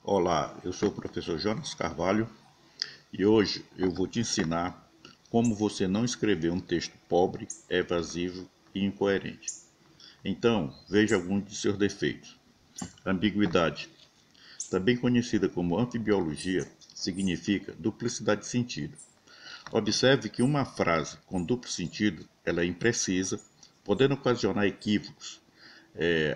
Olá, eu sou o professor Jonas Carvalho e hoje eu vou te ensinar como você não escrever um texto pobre, evasivo e incoerente. Então, veja alguns de seus defeitos. Ambiguidade, também conhecida como anfibiologia, significa duplicidade de sentido. Observe que uma frase com duplo sentido ela é imprecisa, podendo ocasionar equívocos,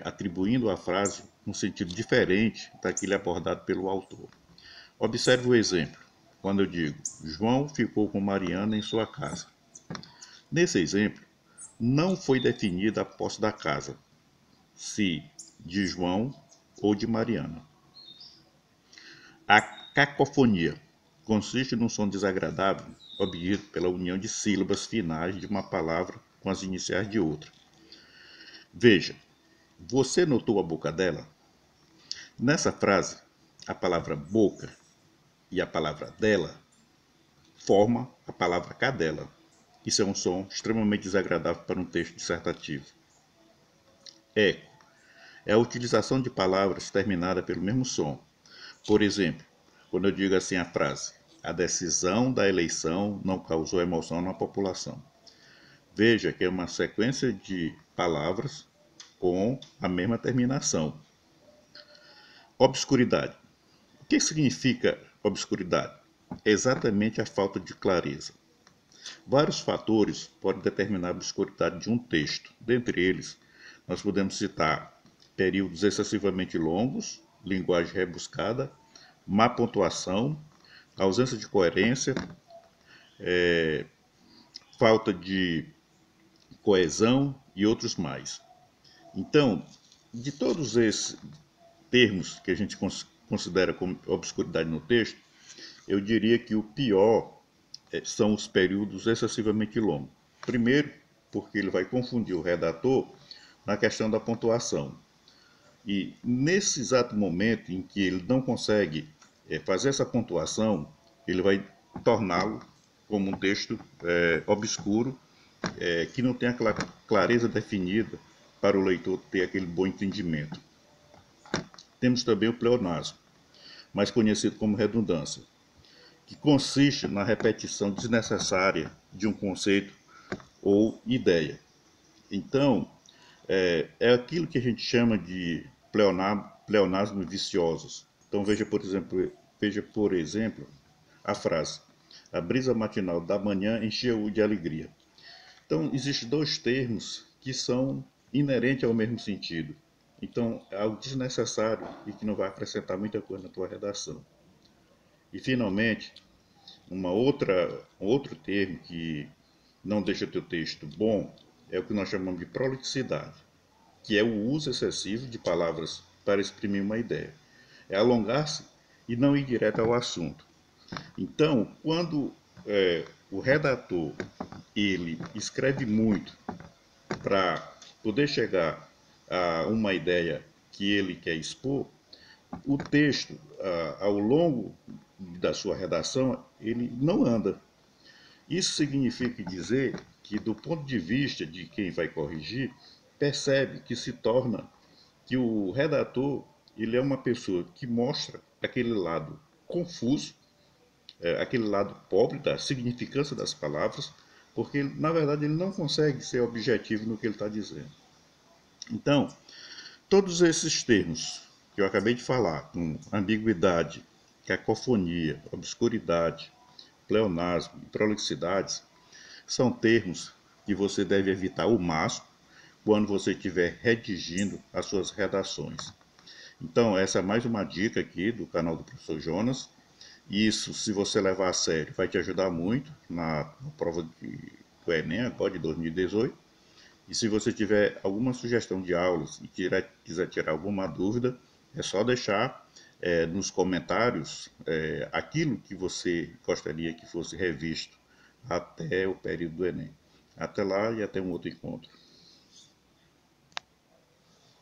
atribuindo à frase um sentido diferente daquele abordado pelo autor. Observe o exemplo, quando eu digo João ficou com Mariana em sua casa. Nesse exemplo, não foi definida a posse da casa, se de João ou de Mariana. A cacofonia consiste num som desagradável obtido pela união de sílabas finais de uma palavra com as iniciais de outra. Veja, você notou a boca dela? Nessa frase, a palavra boca e a palavra dela forma a palavra cadela. Isso é um som extremamente desagradável para um texto dissertativo. Eco é a utilização de palavras terminadas pelo mesmo som. Por exemplo, quando eu digo assim a frase: a decisão da eleição não causou emoção na população. Veja que é uma sequência de palavras com a mesma terminação. Obscuridade. O que significa obscuridade? É exatamente a falta de clareza. Vários fatores podem determinar a obscuridade de um texto. Dentre eles, nós podemos citar períodos excessivamente longos, linguagem rebuscada, má pontuação, ausência de coerência, falta de coesão e outros mais. Então, de todos esses termos que a gente considera como obscuridade no texto, eu diria que o pior são os períodos excessivamente longos. Primeiro, porque ele vai confundir o redator na questão da pontuação. E nesse exato momento em que ele não consegue fazer essa pontuação, ele vai torná-lo como um texto obscuro, que não tem aquela clareza definida para o leitor ter aquele bom entendimento. Temos também o pleonasmo, mais conhecido como redundância, que consiste na repetição desnecessária de um conceito ou ideia. Então, é aquilo que a gente chama de pleonasmos viciosos. Então, veja por exemplo a frase: a brisa matinal da manhã encheu-o de alegria. Então, existem dois termos que são inerentes ao mesmo sentido. Então, é algo desnecessário e que não vai acrescentar muita coisa na tua redação. E, finalmente, um outro termo que não deixa o teu texto bom é o que nós chamamos de prolixidade, que é o uso excessivo de palavras para exprimir uma ideia. É alongar-se e não ir direto ao assunto. Então, quando o redator ele escreve muito para poder chegar a uma ideia que ele quer expor, o texto, ao longo da sua redação, ele não anda. Isso significa dizer que, do ponto de vista de quem vai corrigir, percebe que se torna que o redator ele é uma pessoa que mostra aquele lado confuso, aquele lado pobre da significância das palavras, porque na verdade ele não consegue ser objetivo no que ele está dizendo. Então, todos esses termos que eu acabei de falar, com ambiguidade, cacofonia, obscuridade, pleonasmo e prolixidades, são termos que você deve evitar ao máximo quando você estiver redigindo as suas redações. Então, essa é mais uma dica aqui do canal do professor Jonas. Isso, se você levar a sério, vai te ajudar muito na prova do Enem, agora de 2018. E se você tiver alguma sugestão de aulas e quiser tirar alguma dúvida, é só deixar nos comentários aquilo que você gostaria que fosse revisto até o período do Enem. Até lá e até um outro encontro.